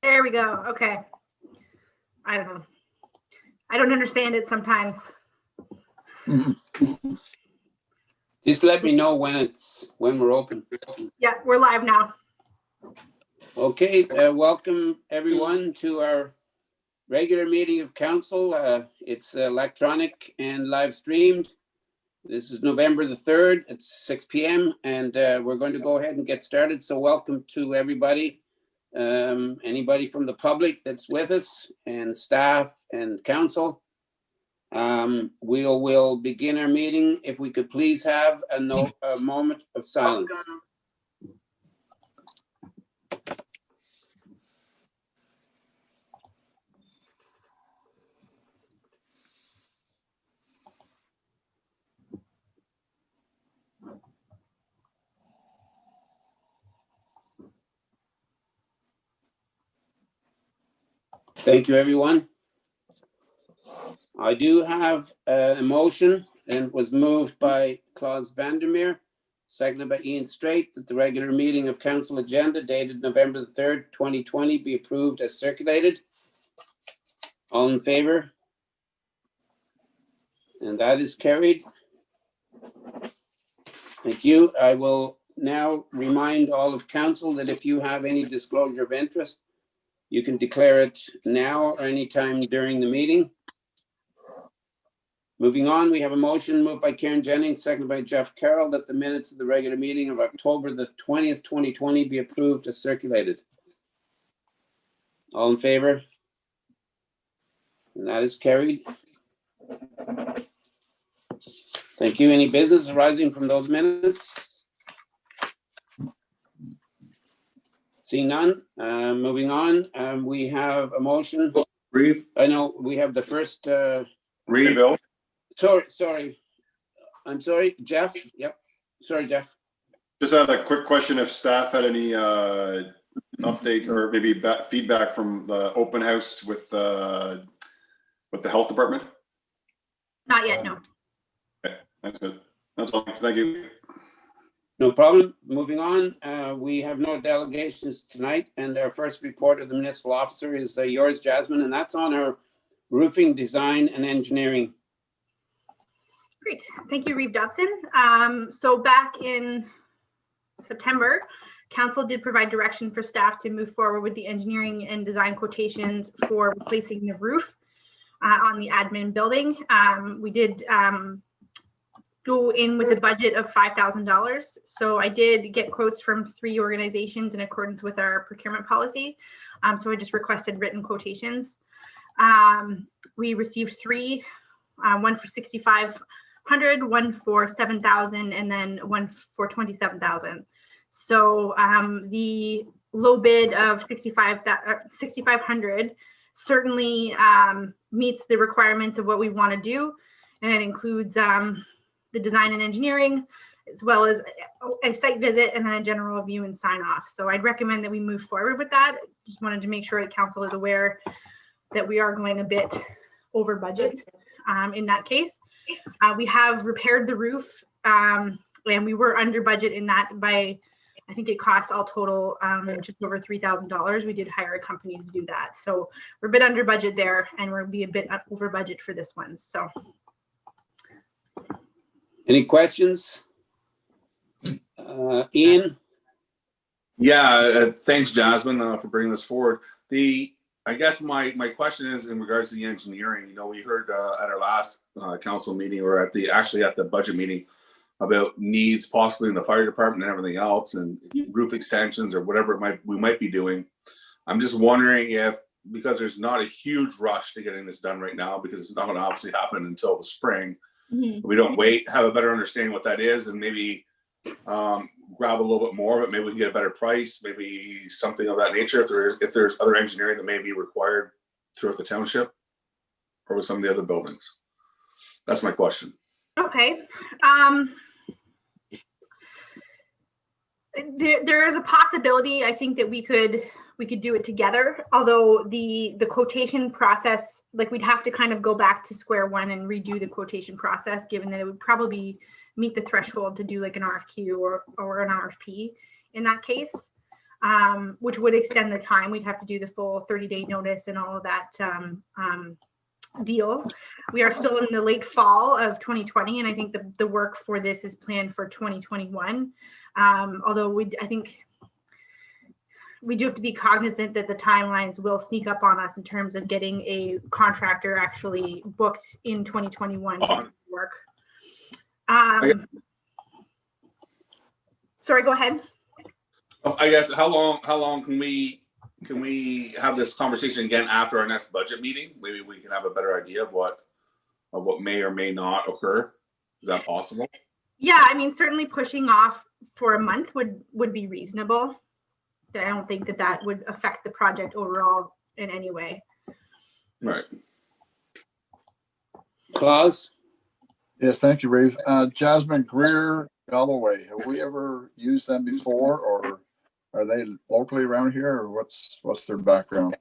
There we go. Okay. I don't know. I don't understand it sometimes. Just let me know when we're open. Yeah, we're live now. Okay, welcome everyone to our regular meeting of council. It's electronic and live streamed. This is November the 3rd. It's 6 p.m. and we're going to go ahead and get started. So welcome to everybody. Anybody from the public that's with us, and staff and council. We will begin our meeting. If we could please have a moment of silence. Thank you, everyone. I do have a motion, and it was moved by Klaus Vandermeer, seconded by Ian Strait, that the regular meeting of council agenda dated November the 3rd, 2020 be approved as circulated. All in favor? And that is carried. Thank you. I will now remind all of council that if you have any disclosure of interest, you can declare it now or anytime during the meeting. Moving on, we have a motion moved by Karen Jennings, seconded by Jeff Carroll, that the minutes of the regular meeting of October the 20th, 2020 be approved as circulated. All in favor? And that is carried. Thank you. Any business arising from those minutes? Seeing none, moving on, we have a motion. Reeve. I know we have the first. Reeve. Sorry. I'm sorry, Jeff. Yep. Sorry, Jeff. Just had a quick question if staff had any updates or maybe feedback from the open house with the health department. Not yet, no. Okay, that's good. That's all. Thank you. No problem. Moving on, we have no delegations tonight, and our first report of the municipal officer is yours, Jasmine, and that's on our roofing design and engineering. Great. Thank you, Reeve Dobson. So back in September, council did provide direction for staff to move forward with the engineering and design quotations for replacing the roof on the admin building. We did go in with a budget of $5,000. So I did get quotes from 3 organizations in accordance with our procurement policy. So I just requested written quotations. We received 3, one for $6,500, one for $7,000, and then one for $27,000. So the low bid of $6,500 certainly meets the requirements of what we want to do, and it includes the design and engineering, as well as a site visit and then a general review and sign off. So I'd recommend that we move forward with that. Just wanted to make sure that council is aware that we are going a bit over budget in that case. We have repaired the roof and we were under budget in that by, I think it cost all total just over $3,000. We did hire a company to do that. So we're a bit under budget there, and we'll be a bit over budget for this one. So. Any questions? Ian? Yeah, thanks, Jasmine, for bringing this forward. I guess my question is in regards to the engineering. You know, we heard at our last council meeting, or actually at the budget meeting, about needs possibly in the fire department and everything else, and roof extensions or whatever we might be doing. I'm just wondering if, because there's not a huge rush to getting this done right now, because it's not going to obviously happen until the spring. We don't wait, have a better understanding what that is, and maybe grab a little bit more of it. Maybe we can get a better price, maybe something of that nature. If there's other engineering that may be required throughout the township or with some of the other buildings. That's my question. Okay. There is a possibility, I think, that we could do it together, although the quotation process, like, we'd have to kind of go back to square one and redo the quotation process, given that it would probably meet the threshold to do like an RFQ or an RFP in that case. which would extend the time. We'd have to do the full 30-day notice and all of that deal. We are still in the late fall of 2020, and I think the work for this is planned for 2021. Although I think we do have to be cognizant that the timelines will sneak up on us in terms of getting a contractor actually booked in 2021 to do work. Sorry, go ahead. I guess how long can we have this conversation again after our next budget meeting? Maybe we can have a better idea of what may or may not occur. Is that possible? Yeah, I mean, certainly pushing off for a month would be reasonable. I don't think that would affect the project overall in any way. Right. Klaus? Yes, thank you, Reeve. Jasmine Greer Galloway, have we ever used them before, or are they locally around here, or what's their background?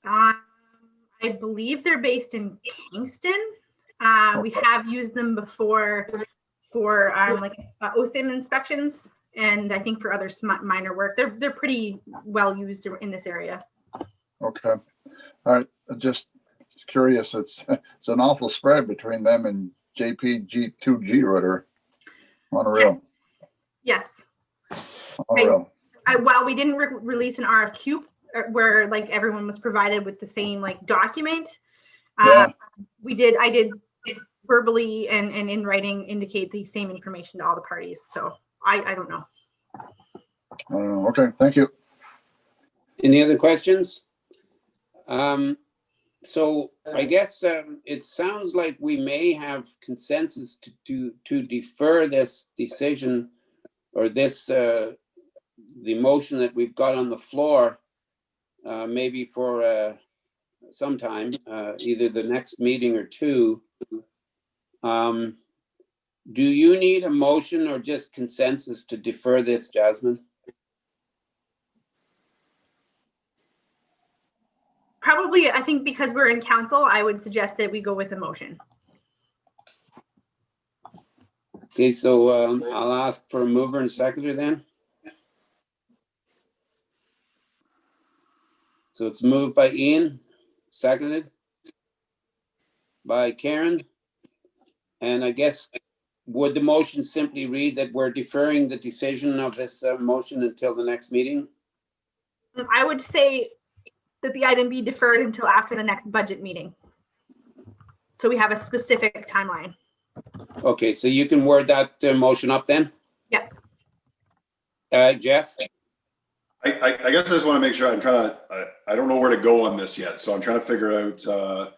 I believe they're based in Kingston. We have used them before for like OSIM inspections, and I think for other minor work. They're pretty well used in this area. Okay, all right. Just curious. It's an awful spread between them and JPG2G router. Unreal. Yes. Unreal. While we didn't release an RFQ where like everyone was provided with the same like document, Yeah. I did verbally and in writing indicate the same information to all the parties. So I don't know. Okay, thank you. Any other questions? So I guess it sounds like we may have consensus to defer this decision or this the motion that we've got on the floor maybe for some time, either the next meeting or two. Do you need a motion or just consensus to defer this, Jasmine? Probably, I think because we're in council, I would suggest that we go with a motion. Okay, so I'll ask for a mover and seconder then. So it's moved by Ian, seconded by Karen. And I guess, would the motion simply read that we're deferring the decision of this motion until the next meeting? I would say that the item be deferred until after the next budget meeting. So we have a specific timeline. Okay, so you can word that motion up then? Yep. Jeff? I guess I just want to make sure I don't know where to go on this yet. So I'm trying to figure out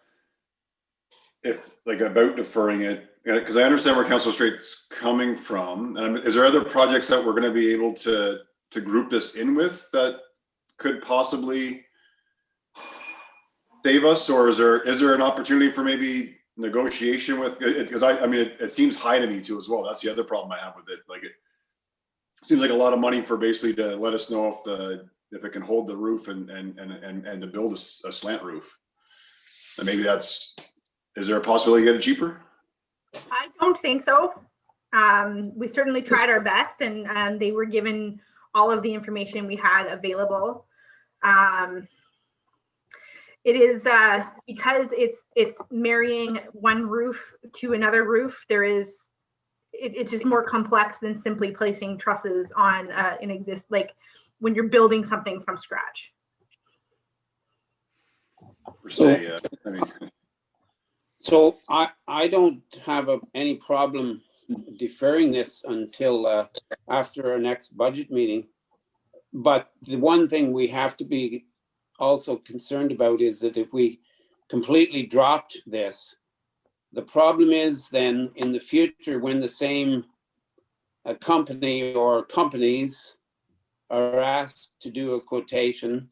if like about deferring it, because I understand where Councilor Straight's coming from. And is there other projects that we're going to be able to group this in with that could possibly save us, or is there an opportunity for maybe negotiation with it? Because I mean, it seems high to me too as well. That's the other problem I have with it. Like it seems like a lot of money for basically to let us know if it can hold the roof and to build a slant roof. And maybe is there a possibility to get it cheaper? I don't think so. We certainly tried our best, and they were given all of the information we had available. It is because it's marrying one roof to another roof. It's just more complex than simply placing trusses on like when you're building something from scratch. So I don't have any problem deferring this until after our next budget meeting. But the one thing we have to be also concerned about is that if we completely dropped this, the problem is then in the future when the same company or companies are asked to do a quotation,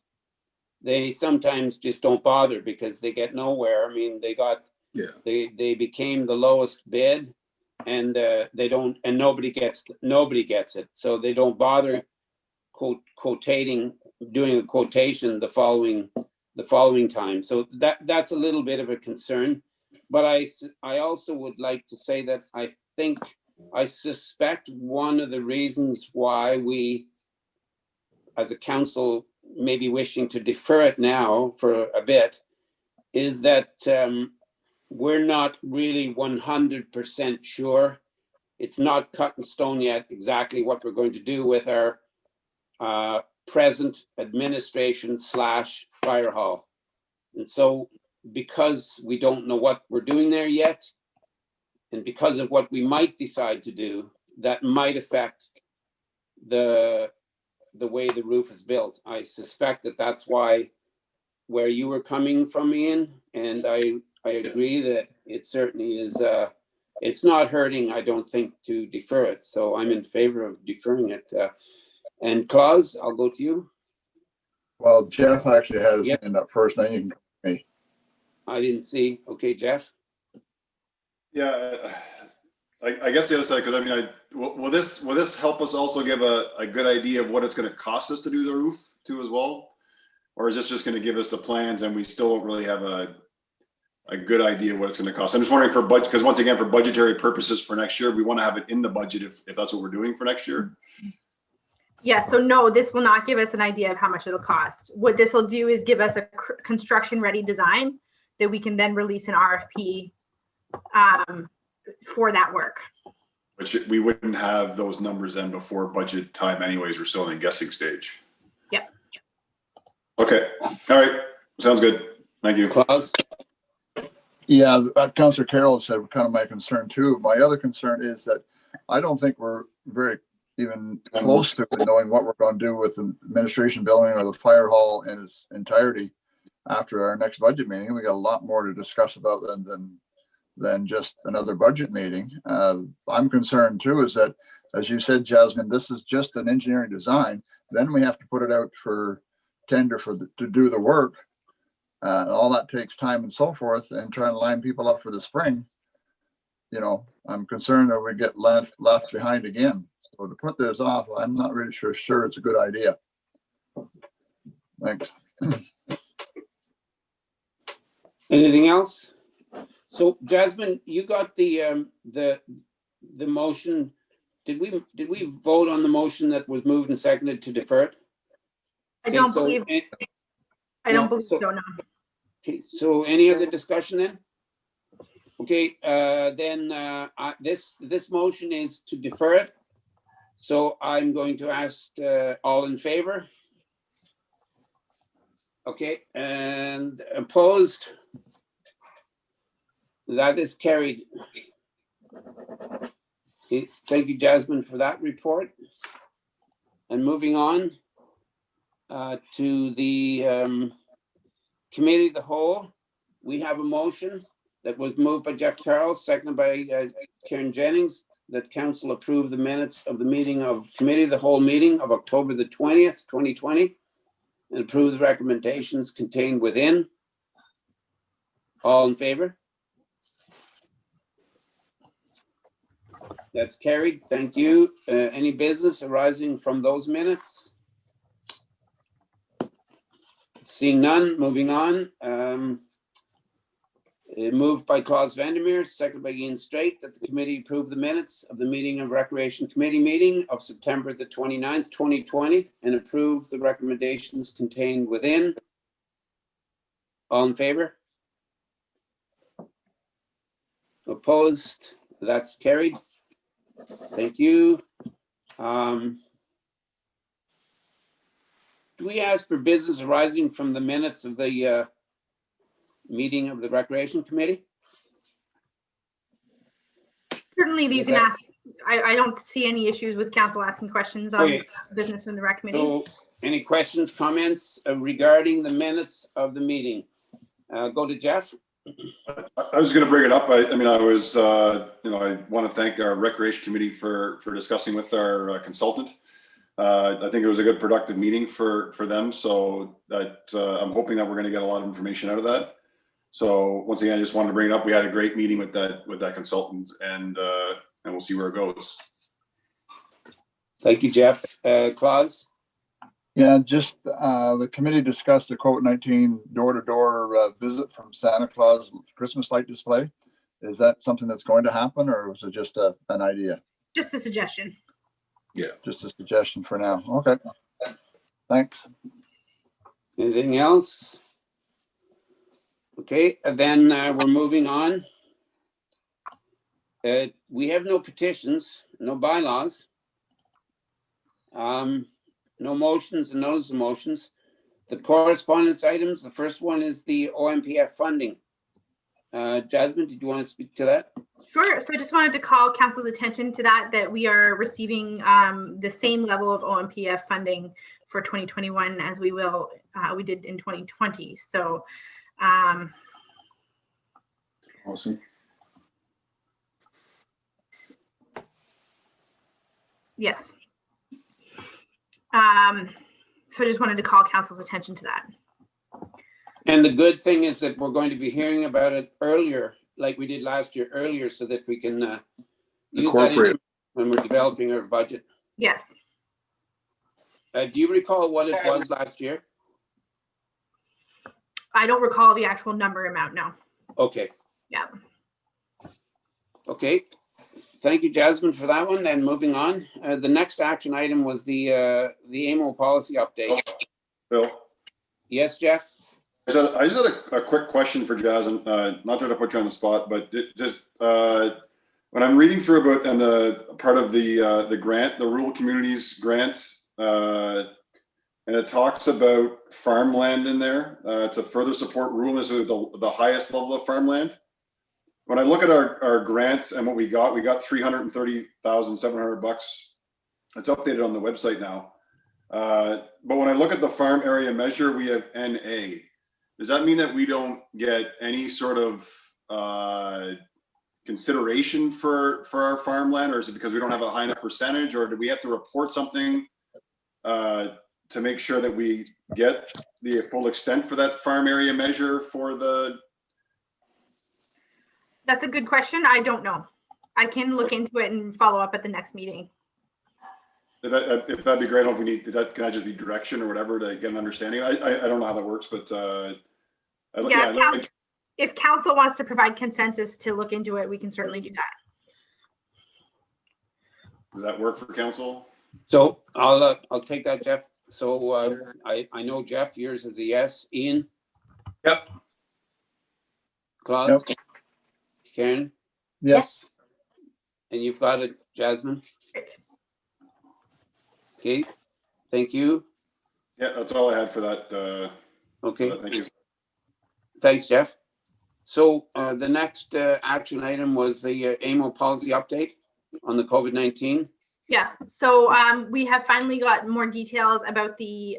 they sometimes just don't bother because they get nowhere. I mean, they became the lowest bid, and they don't, and nobody gets it. So they don't bother doing a quotation the following time. So that's a little bit of a concern. But I also would like to say that I suspect one of the reasons why we as a council, maybe wishing to defer it now for a bit, is that we're not really 100% sure. It's not cut in stone yet exactly what we're going to do with our present administration / fire hall. And so because we don't know what we're doing there yet, and because of what we might decide to do, that might affect the way the roof is built. I suspect that that's why where you were coming from, Ian, and I agree that it certainly is, it's not hurting, I don't think, to defer it. So I'm in favor of deferring it. And Claus, I'll go to you. Well, Jeff actually has his Yep. hand up first, then you can go to me. I didn't see. Okay, Jeff. Yeah, I guess the other side, because I mean, will this help us also give a good idea of what it's going to cost us to do the roof too as well? Or is this just going to give us the plans and we still don't really have a good idea what it's going to cost? I'm just wondering for budget, because once again, for budgetary purposes for next year, we want to have it in the budget if that's what we're doing for next year. Yeah, so no, this will not give us an idea of how much it'll cost. What this will do is give us a construction ready design that we can then release an RFP for that work. Which we wouldn't have those numbers then before budget time anyways. We're still in a guessing stage. Yep. Okay. All right. Sounds good. Thank you. Claus. Yeah, Councillor Carroll said kind of my concern too. My other concern is that I don't think we're very even close to knowing what we're going to do with the administration building or the fire hall in its entirety after our next budget meeting. We got a lot more to discuss about than just another budget meeting. I'm concerned too is that, as you said, Jasmine, this is just an engineering design. Then we have to put it out for tender to do the work. All that takes time and so forth, and trying to line people up for the spring. You know, I'm concerned that we get left behind again. So to put this off, I'm not really sure it's a good idea. Thanks. Anything else? So Jasmine, you got the motion. Did we vote on the motion that was moved and seconded to defer it? I don't believe so, no. Okay, so any other discussion then? Okay, then this motion is to defer it. So I'm going to ask all in favor. Okay, and opposed? That is carried. Okay, thank you, Jasmine, for that report. And moving on to the Committee of the Whole, we have a motion that was moved by Jeff Carroll, seconded by Karen Jennings, that council approve the minutes of the meeting of Committee of the Whole meeting of October the 20th, 2020, and approve the recommendations contained within. All in favor? That's carried. Thank you. Any business arising from those minutes? Seeing none, moving on. Moved by Claus Vandermeer, seconded by Ian Straight, that the committee approve the minutes of the meeting of Recreation Committee meeting of September the 29th, 2020, and approve the recommendations contained within. All in favor? Opposed? That's carried. Thank you. Do we ask for business arising from the minutes of the meeting of the Recreation Committee? Certainly you can ask. I don't see any issues with council asking questions on business in the rec committee. So any questions, comments regarding the minutes of the meeting? Go to Jeff. I was going to bring it up. I mean, I was, I want to thank our Recreation Committee for discussing with our consultant. I think it was a good productive meeting for them. So that I'm hoping that we're going to get a lot of information out of that. So once again, I just wanted to bring it up. We had a great meeting with that consultant, and we'll see where it goes. Thank you, Jeff. Claus? Yeah, just the committee discussed the COVID-19 door-to-door visit from Santa Claus Christmas light display. Is that something that's going to happen, or was it just an idea? Just a suggestion. Yeah. Just a suggestion for now. Okay. Thanks. Anything else? Okay, and then we're moving on. We have no petitions, no bylaws, no motions and notice of motions. The correspondence items, the first one is the OMPF funding. Jasmine, did you want to speak to that? Sure. So I just wanted to call council's attention to that we are receiving the same level of OMPF funding for 2021 as we did in 2020. So Awesome. yes. So I just wanted to call council's attention to that. And the good thing is that we're going to be hearing about it earlier, like we did last year earlier, so that we can use that Incorporate. when we're developing our budget. Yes. Do you recall what it was last year? I don't recall the actual number amount, no. Okay. Yeah. Okay. Thank you, Jasmine, for that one. Then moving on, the next action item was the AMO policy update. Bill? Yes, Jeff? I just had a quick question for Jasmine, not trying to put you on the spot, but when I'm reading through about and the part of the grant, the rural communities grant, and it talks about farmland in there to further support ruralness with the highest level of farmland. When I look at our grants and what we got $330,700. It's updated on the website now. But when I look at the farm area measure, we have NA. Does that mean that we don't get any sort of consideration for our farmland, or is it because we don't have a high enough percentage, or do we have to report something to make sure that we get the full extent for that farm area measure for the? That's a good question. I don't know. I can look into it and follow up at the next meeting. If that'd be great. If we need that, can I just be direction or whatever to get an understanding? I don't know how that works, but if council wants to provide consensus to look into it, we can certainly do that. Does that work for council? So I'll take that, Jeff. So I know Jeff, yours is a yes. Ian? Yep. Klaus? Yep. Karen? Yes. And you've got it, Jasmine? Great. Okay, thank you. Yeah, that's all I had for that. Okay, Thank you. thanks, Jeff. So the next action item was the AMO policy update on the COVID-19. Yeah, so we have finally got more details about the,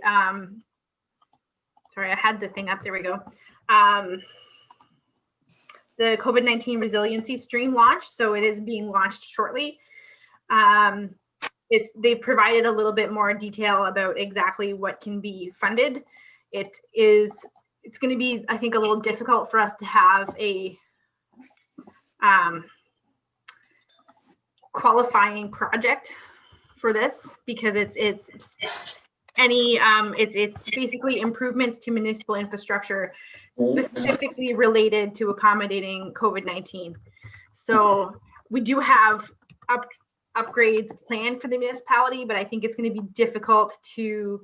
sorry, I had the thing up, there we go. The COVID-19 resiliency stream launched, so it is being launched shortly. They've provided a little bit more detail about exactly what can be funded. It's going to be, I think, a little difficult for us to have a qualifying project for this, because it's basically improvements to municipal infrastructure specifically related to accommodating COVID-19. So we do have upgrades planned for the municipality, but I think it's going to be difficult to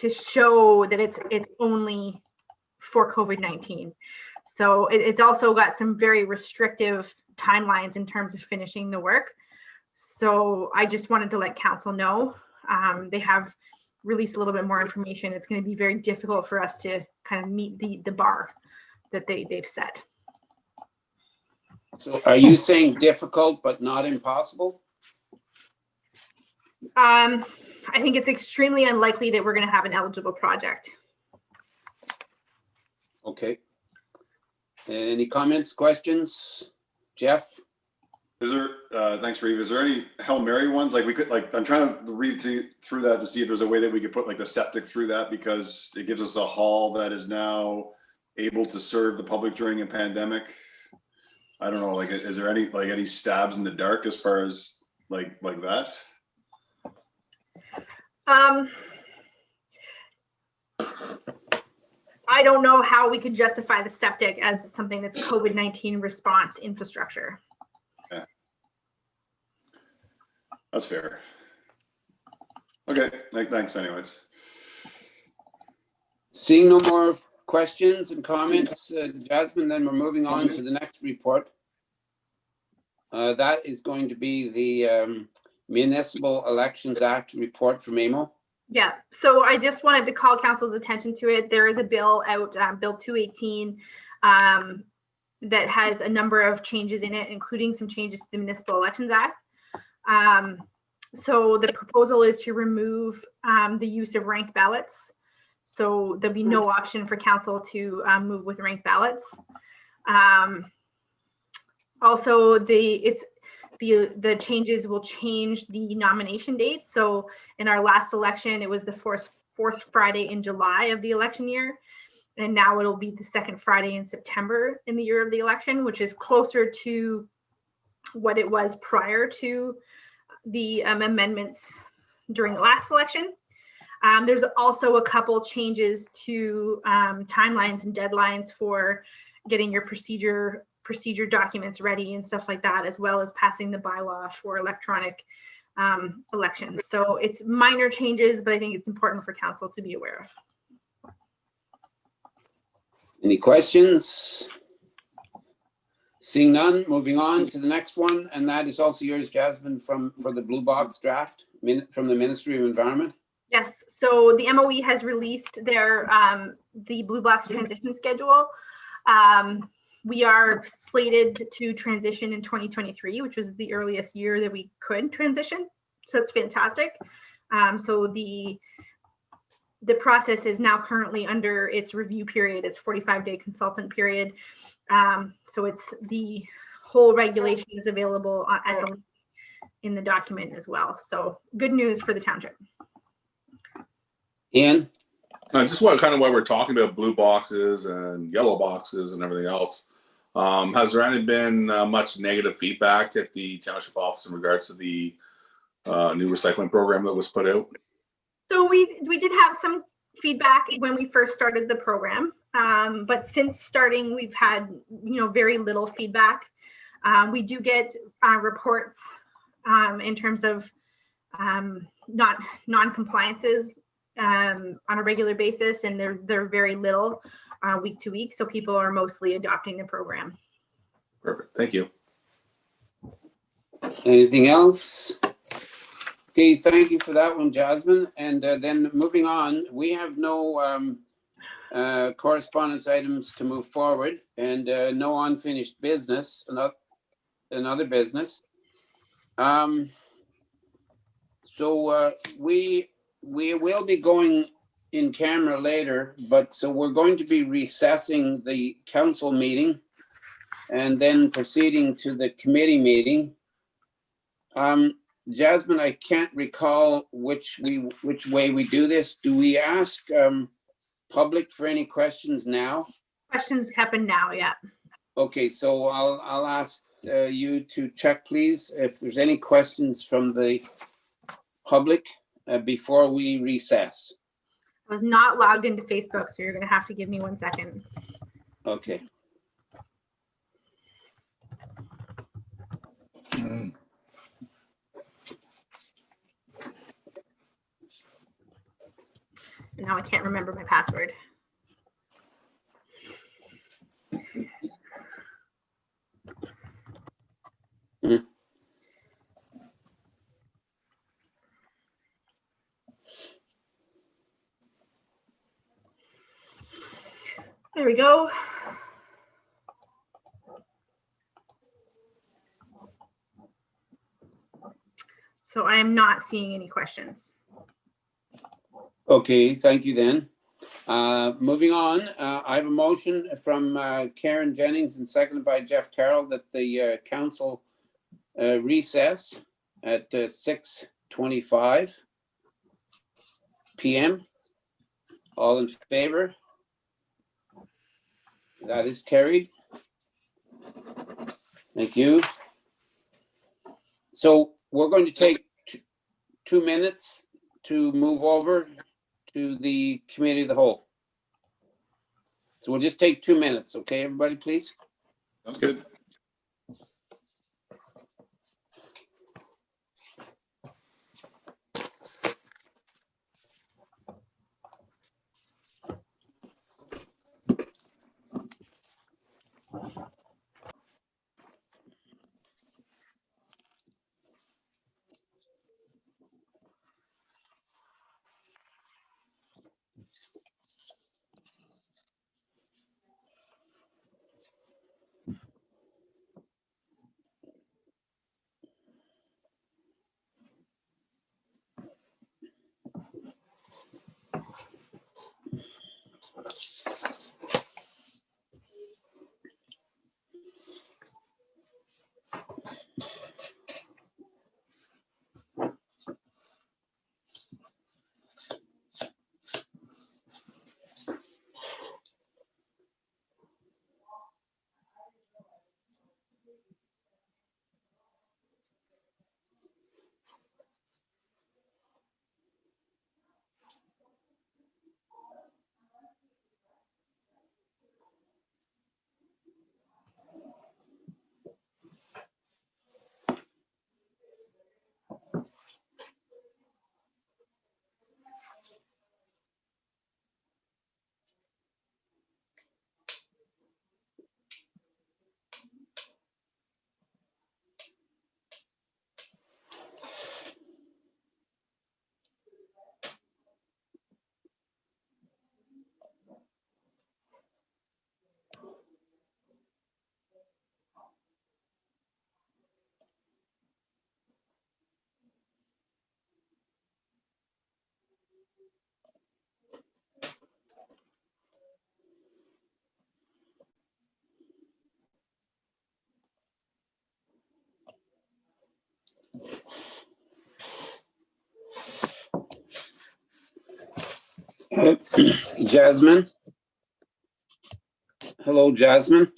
show that it's only for COVID-19. So it's also got some very restrictive timelines in terms of finishing the work. So I just wanted to let council know. They have released a little bit more information. It's going to be very difficult for us to kind of meet the bar that they've set. So are you saying difficult but not impossible? I think it's extremely unlikely that we're going to have an eligible project. Okay. Any comments, questions? Jeff? Is there, thanks, Reeve. Is there any Hail Mary ones? Like we could, like, I'm trying to read through that to see if there's a way that we could put like the septic through that, because it gives us a hall that is now able to serve the public during a pandemic. I don't know, like, is there any stabs in the dark as far as like that? I don't know how we could justify the septic as something that's COVID-19 response infrastructure. Yeah. That's fair. Okay, thanks anyways. Seeing no more questions and comments, Jasmine, then we're moving on to the next report. That is going to be the Municipal Elections Act report from AMO. Yeah, so I just wanted to call council's attention to it. There is a bill out, Bill 218, that has a number of changes in it, including some changes to the Municipal Elections Act. So the proposal is to remove the use of ranked ballots. So there'll be no option for council to move with ranked ballots. Also, the changes will change the nomination date. So in our last election, it was the fourth Friday in July of the election year. And now it'll be the second Friday in September in the year of the election, which is closer to what it was prior to the amendments during the last election. There's also a couple changes to timelines and deadlines for getting your procedure documents ready and stuff like that, as well as passing the bylaw for electronic elections. So it's minor changes, but I think it's important for council to be aware of. Any questions? Seeing none, moving on to the next one, and that is also yours, Jasmine, for the blue box draft from the Ministry of Environment. Yes, so the MOE has released their the blue box transition schedule. We are slated to transition in 2023, which was the earliest year that we could transition. So that's fantastic. So the process is now currently under its review period. It's 45-day consultant period. So it's the whole regulation is available in the document as well. So good news for the township. Ian? Just what we're talking about blue boxes and yellow boxes and everything else. Has there been much negative feedback at the township office in regards to the new recycling program that was put out? So we did have some feedback when we first started the program, but since starting, we've had very little feedback. We do get reports in terms of non-compliances on a regular basis, and they're very little week to week. So people are mostly adopting the program. Perfect. Thank you. Anything else? Okay, thank you for that one, Jasmine. And then moving on, we have no correspondence items to move forward, and no unfinished business, another business. So we will be going in camera later, but so we're going to be recessing the council meeting and then proceeding to the committee meeting. Jasmine, I can't recall which way we do this. Do we ask public for any questions now? Questions happen now, yeah. Okay, so I'll ask you to check, please, if there's any questions from the public before we recess. I was not logged into Facebook, so you're going to have to give me 1 second. Okay. Now I can't remember my password. There we go. So I am not seeing any questions. Okay, thank you then. Moving on, I have a motion from Karen Jennings and seconded by Jeff Carroll that the council recess at 6:25 p.m. All in favor? That is carried. Thank you. So we're going to take 2 minutes to move over to the committee of the whole. So we'll just take 2 minutes, okay, everybody, please? Sounds good. Jasmine? Hello, Jasmine?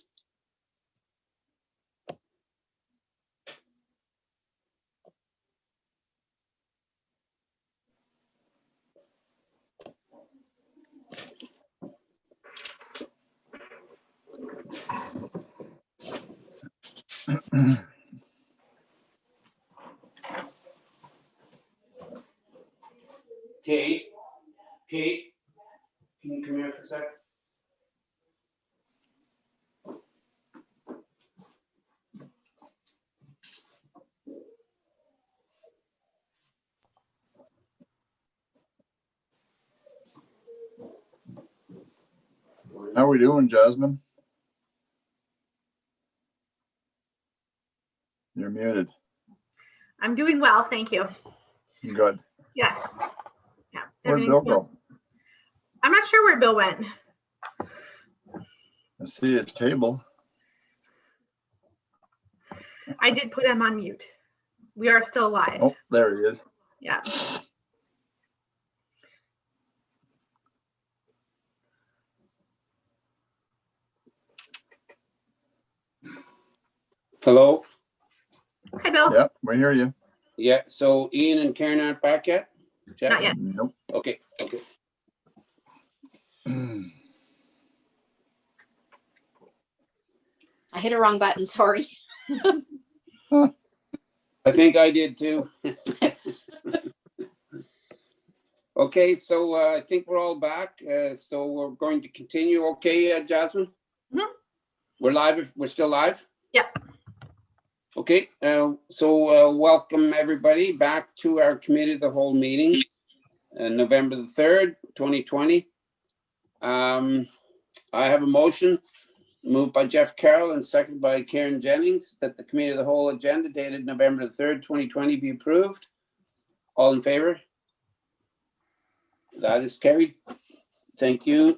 Kate? Kate? Can you come here for a sec? How we doing, Jasmine? You're muted. I'm doing well, thank you. Good. Yes. Yeah. Where'd Bill go? I'm not sure where Bill went. I see his table. I did put him on mute. We are still live. Oh, there he is. Yeah. Hello? Hi, Bill. Yep, we hear you. Yeah, so Ian and Karen aren't back yet? Jeff? Not yet. Nope. Okay, okay. I hit a wrong button, sorry. I think I did too. Okay, so I think we're all back. So we're going to continue. Okay, Jasmine? Mhm. We're live. We're still live? Yep. Okay, so welcome everybody back to our committee of the whole meeting, November the 3rd, 2020. I have a motion moved by Jeff Carroll and seconded by Karen Jennings that the committee of the whole agenda dated November the 3rd, 2020 be approved. All in favor? That is carried. Thank you.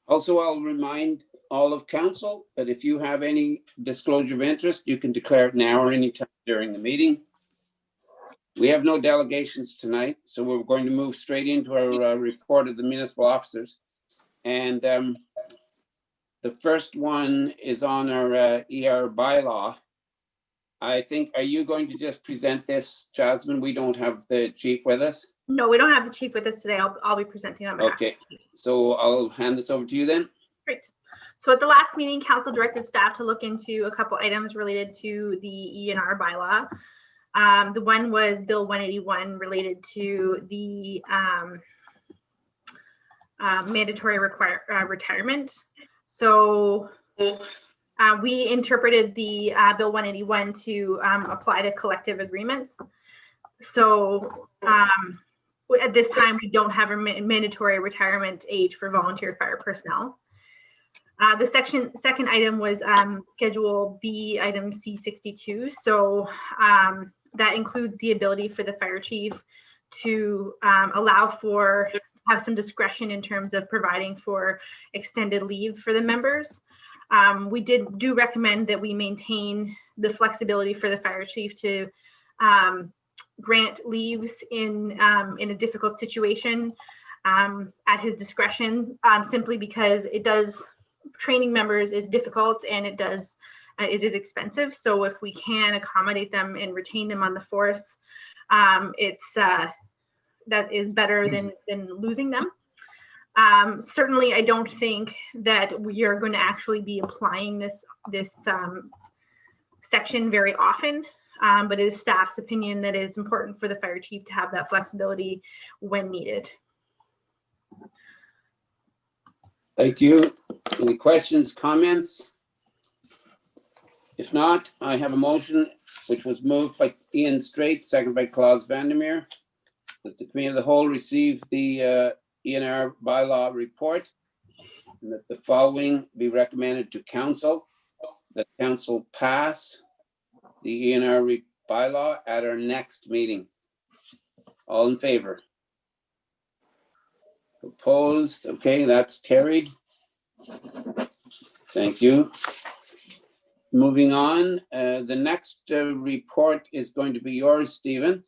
Also, I'll remind all of council that if you have any disclosure of interest, you can declare it now or anytime during the meeting. We have no delegations tonight, so we're going to move straight into our report of the municipal officers. And the first one is on our ER bylaw. I think, are you going to just present this, Jasmine? We don't have the chief with us. No, we don't have the chief with us today. I'll be presenting on behalf. Okay, so I'll hand this over to you then. Great. So at the last meeting, council directed staff to look into a couple items related to the ENR bylaw. The one was Bill 181 related to the mandatory retirement. So we interpreted the Bill 181 to apply to collective agreements. So at this time, we don't have a mandatory retirement age for volunteer fire personnel. The second item was Schedule B Item C62. So that includes the ability for the fire chief to have some discretion in terms of providing for extended leave for the members. We do recommend that we maintain the flexibility for the fire chief to grant leaves in a difficult situation at his discretion, simply because training members is difficult and it is expensive. So if we can accommodate them and retain them on the force, that is better than losing them. Certainly, I don't think that we are going to actually be applying this section very often, but it is staff's opinion that it is important for the fire chief to have that flexibility when needed. Thank you. Any questions, comments? If not, I have a motion which was moved by Ian Straight, seconded by Claude Vandermeer, that the committee of the whole receive the ENR bylaw report and that the following be recommended to council, that council pass the ENR bylaw at our next meeting. All in favor? Opposed? Okay, that's carried. Thank you. Moving on, the next report is going to be yours, Stephen.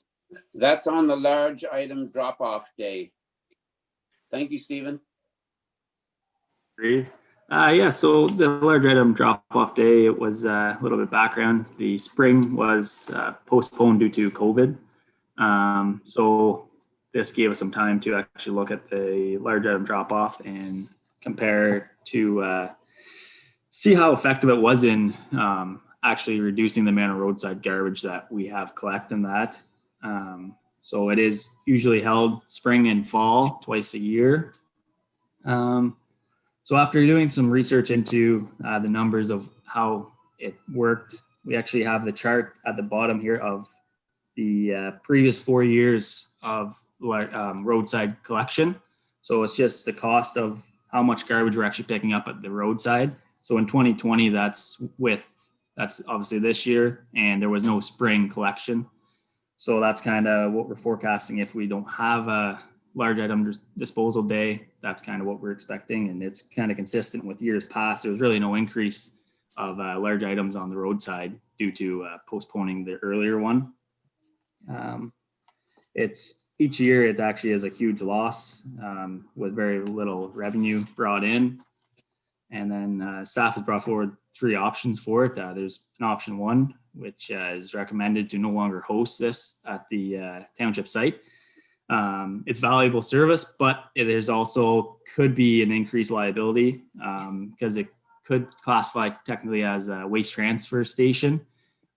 That's on the large item drop-off day. Thank you, Stephen. Great. Yeah, so the large item drop-off day, it was a little bit background. The spring was postponed due to COVID. So this gave us some time to actually look at the large item drop-off and compare to see how effective it was in actually reducing the amount of roadside garbage that we have collecting that. So it is usually held spring and fall, twice a year. So after doing some research into the numbers of how it worked, we actually have the chart at the bottom here of the previous 4 years of roadside collection. So it's just the cost of how much garbage we're actually picking up at the roadside. So in 2020, that's obviously this year, and there was no spring collection. So that's kind of what we're forecasting. If we don't have a large item disposal day, that's kind of what we're expecting. And it's kind of consistent with years past. There was really no increase of large items on the roadside due to postponing the earlier one. It's each year, it actually is a huge loss with very little revenue brought in. And then staff has brought forward 3 options for it. There's an option 1, which is recommended to no longer host this at the township site. It's valuable service, but there's also could be an increased liability because it could classify technically as a waste transfer station,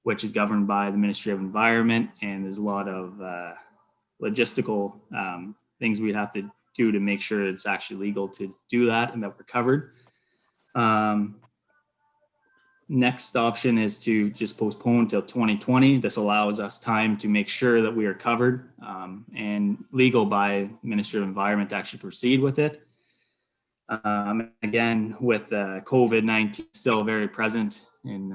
which is governed by the Ministry of Environment. And there's a lot of logistical things we'd have to do to make sure it's actually legal to do that and that we're covered. Next option is to just postpone till 2020. This allows us time to make sure that we are covered and legal by Ministry of Environment to actually proceed with it. Again, with COVID-19 still very present in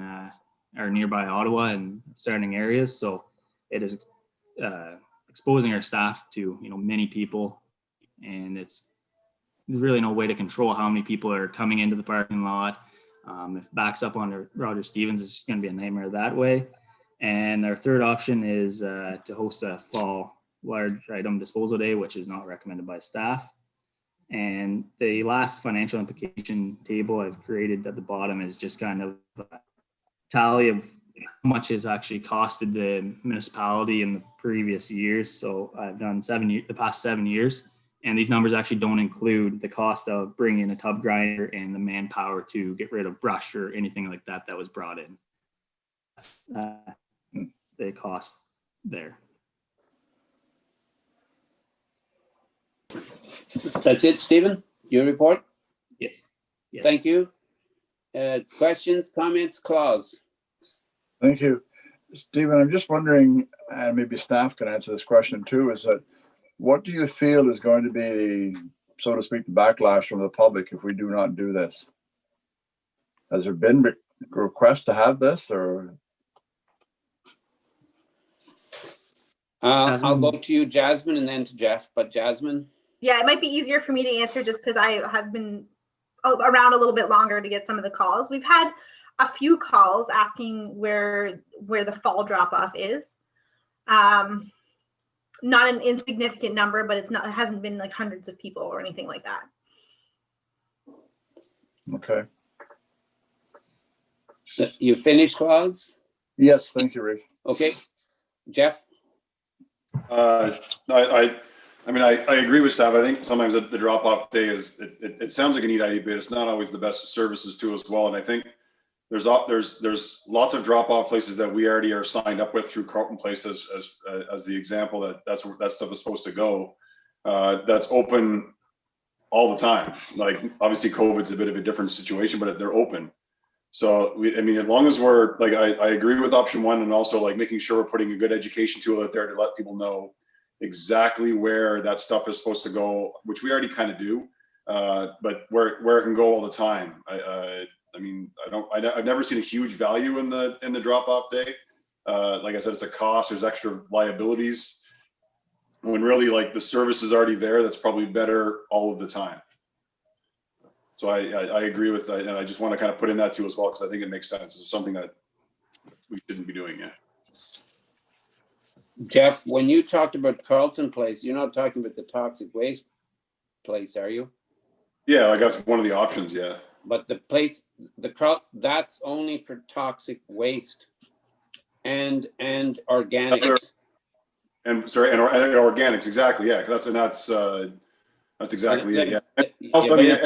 our nearby Ottawa and surrounding areas, so it is exposing our staff to many people, and it's really no way to control how many people are coming into the parking lot. If it backs up onto Roger Stevens, it's going to be a nightmare that way. And our third option is to host a fall large item disposal day, which is not recommended by staff. And the last financial implication table I've created at the bottom is just kind of a tally of how much has actually costed the municipality in the previous years. So I've done the past 7 years. And these numbers actually don't include the cost of bringing in a tub grinder and the manpower to get rid of brush or anything like that that was brought in. The cost there. That's it, Stephen? Your report? Yes. Thank you. Questions, comments, Claus? Thank you. Stephen, I'm just wondering, and maybe staff can answer this question too, is that what do you feel is going to be, so to speak, the backlash from the public if we do not do this? Has there been requests to have this, or? I'll go to you, Jasmine, and then to Jeff, but Jasmine? Yeah, it might be easier for me to answer just because I have been around a little bit longer to get some of the calls. We've had a few calls asking where the fall drop-off is. Not an insignificant number, but it hasn't been like hundreds of people or anything like that. Okay. You finished, Claus? Yes, thank you, Rick. Okay. Jeff? I agree with staff. I think sometimes the drop-off day it sounds like a neat idea, but it's not always the best services too as well. And I think there's lots of drop-off places that we already are signed up with through Carlton Place as the example that's where that stuff is supposed to go. That's open all the time. Like obviously COVID's a bit of a different situation, but they're open. So as long as we're like, I agree with option 1, and also like making sure we're putting a good education tool out there to let people know exactly where that stuff is supposed to go, which we already kind of do, but where it can go all the time. I've never seen a huge value in the drop-off day. Like I said, it's a cost. There's extra liabilities. when really like the service is already there, that's probably better all of the time. So I agree with that, and I just want to kind of put in that too as well, because I think it makes sense. It's something that we shouldn't be doing yet. Jeff, when you talked about Carlton Place, you're not talking about the toxic waste place, are you? Yeah, like that's one of the options, yeah. But the place, that's only for toxic waste and organics. And sorry, and organics, exactly, yeah. That's exactly it, yeah. And also, I mean,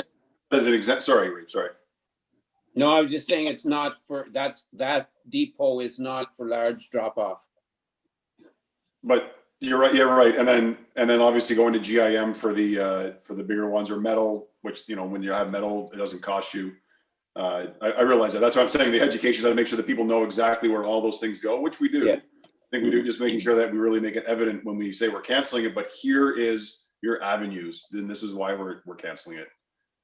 as an example, sorry. No, I was just saying it's not for, that depot is not for large drop off. But you're right, yeah, right. And then obviously going to GIM for the bigger ones, or metal, which, you know, when you have metal, it doesn't cost you. I realize that. That's why I'm saying the education is to make sure that people know exactly where all those things go, which we do. Yeah. I think we do, just making sure that we really make it evident when we say we're canceling it, but here is your avenues, and this is why we're canceling it.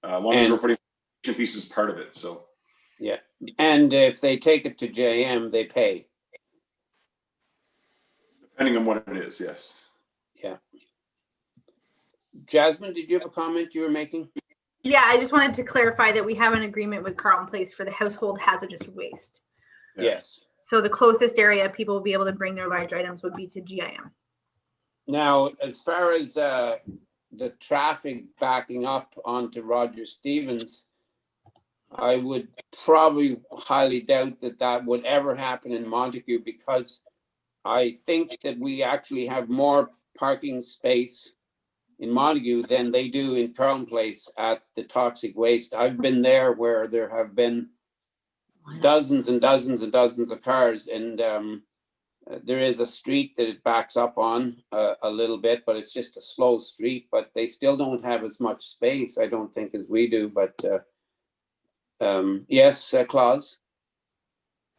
As long as we're putting pieces part of it, so. Yeah, and if they take it to JM, they pay. Depending on what it is, yes. Yeah. Jasmine, did you have a comment you were making? Yeah, I just wanted to clarify that we have an agreement with Carlton Place for the household hazardous waste. Yeah. Yes. So the closest area people will be able to bring their large items would be to GIM. Now, as far as the traffic backing up onto Roger Stevens, I would probably highly doubt that would ever happen in Montague, because I think that we actually have more parking space in Montague than they do in Carlton Place at the toxic waste. I've been there where there have been dozens and dozens and dozens of cars, and there is a street that it backs up on a little bit, but it's just a slow street. But they still don't have as much space, I don't think, as we do. But yes, Claus?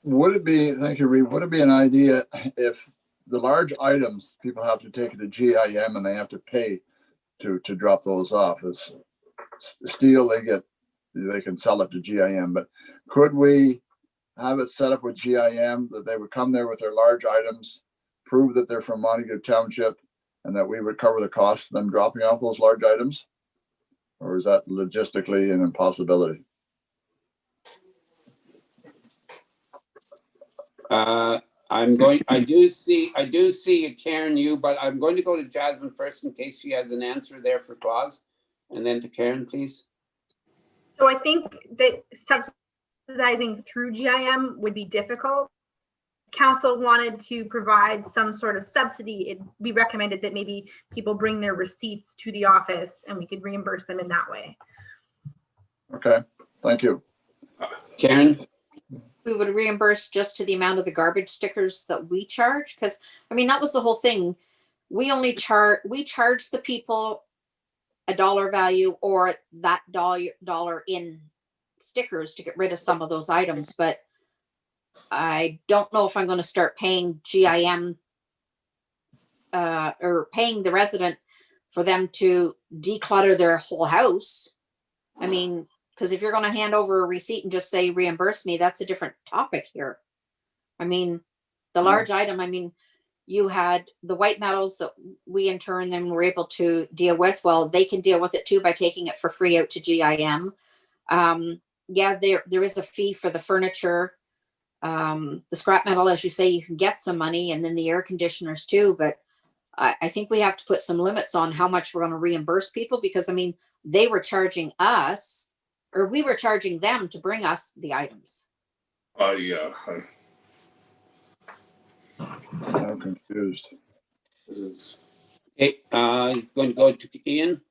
Would it be, thank you, Reed, would it be an idea if the large items, people have to take it to GIM and they have to pay to drop those off? As steel, they can sell it to GIM, but could we have it set up with GIM that they would come there with their large items, prove that they're from Montague Township, and that we would cover the cost of them dropping off those large items? Or is that logistically an impossibility? I do see Karen, but I'm going to go to Jasmine first in case she has an answer there for Claus, and then to Karen, please. So I think that subsidizing through GIM would be difficult. Council wanted to provide some sort of subsidy. We recommended that maybe people bring their receipts to the office and we could reimburse them in that way. Okay, thank you. Karen? We would reimburse just to the amount of the garbage stickers that we charge, because I mean that was the whole thing. We charge the people a dollar value or that dollar in stickers to get rid of some of those items, but I don't know if I'm going to start paying GIM or paying the resident for them to declutter their whole house. I mean, because if you're going to hand over a receipt and just say reimburse me, that's a different topic here. I mean, the large item, I mean, you had the white metals that we in turn then were able to deal with. Well, they can deal with it too by taking it for free out to GIM. Yeah, there is a fee for the furniture. The scrap metal, as you say, you can get some money, and then the air conditioners too. But I think we have to put some limits on how much we're going to reimburse people, because I mean, they were charging us, or we were charging them to bring us the items. Yeah. I'm confused. This is. Hey, going to go to Ian.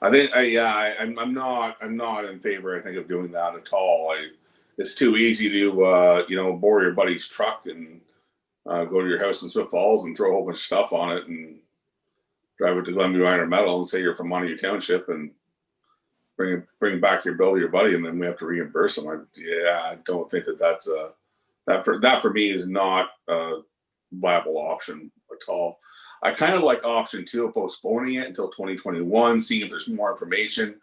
I think, I'm not in favor, I think, of doing that at all. It's too easy to, borrow your buddy's truck and go to your house in Swift Falls and throw a whole bunch of stuff on it and drive it to Glenview Iron Metal and say you're from Montague Township and bring back your bill to your buddy, and then we have to reimburse them. I don't think that's that for me is not a viable option at all. I kind of like option 2 of postponing it until 2021, seeing if there's more information,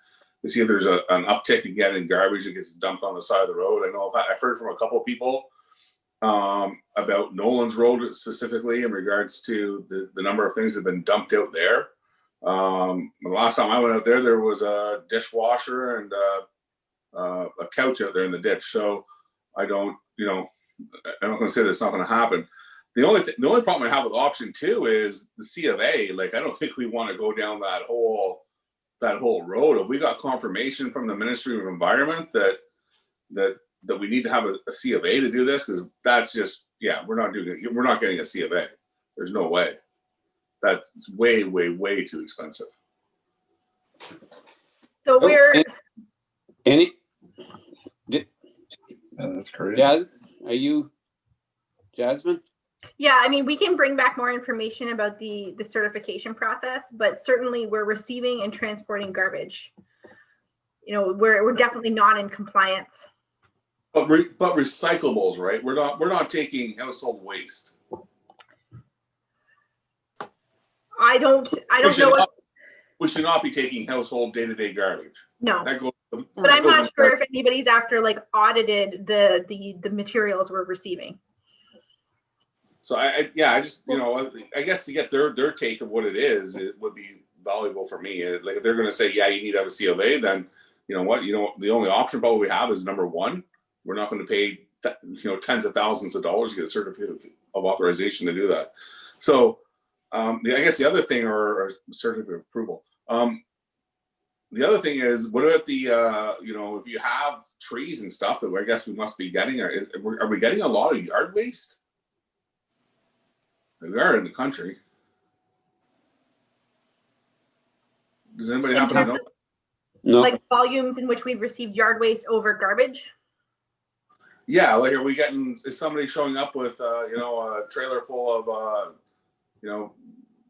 to see if there's an uptick again in garbage that gets dumped on the side of the road. I know I've heard from a couple of people about Nolan's Road specifically in regards to the number of things that have been dumped out there. The last time I went out there, there was a dishwasher and a couch out there in the ditch. So I don't, I'm not going to say that's not going to happen. The only problem I have with option 2 is the C of A. Like, I don't think we want to go down that whole road. If we got confirmation from the Ministry of Environment that we need to have a C of A to do this, because that's just, we're not getting a C of A. There's no way. That's way, way, way too expensive. So we're, That's crazy. Jasmine? yeah, I mean, we can bring back more information about the certification process, but certainly we're receiving and transporting garbage. We're definitely not in compliance. But recyclables, right? We're not taking household waste. I don't know. We should not be taking household day-to-day garbage. No. That goes, But I'm not sure if anybody's like audited the materials we're receiving. So I just, I guess to get their take of what it is, it would be valuable for me. Like, if they're going to say, you need to have a C of A, then you know what, the only option probably we have is number 1. We're not going to pay, tens of thousands of dollars to get a certificate of authorization to do that. So I guess the other thing, or certificate of approval. The other thing is, what about the, if you have trees and stuff that I guess we must be getting, are we getting a lot of yard waste? We are in the country. Does anybody happen to know? No. Like volumes in which we've received yard waste over garbage? Yeah, like, is somebody showing up with, a trailer full of,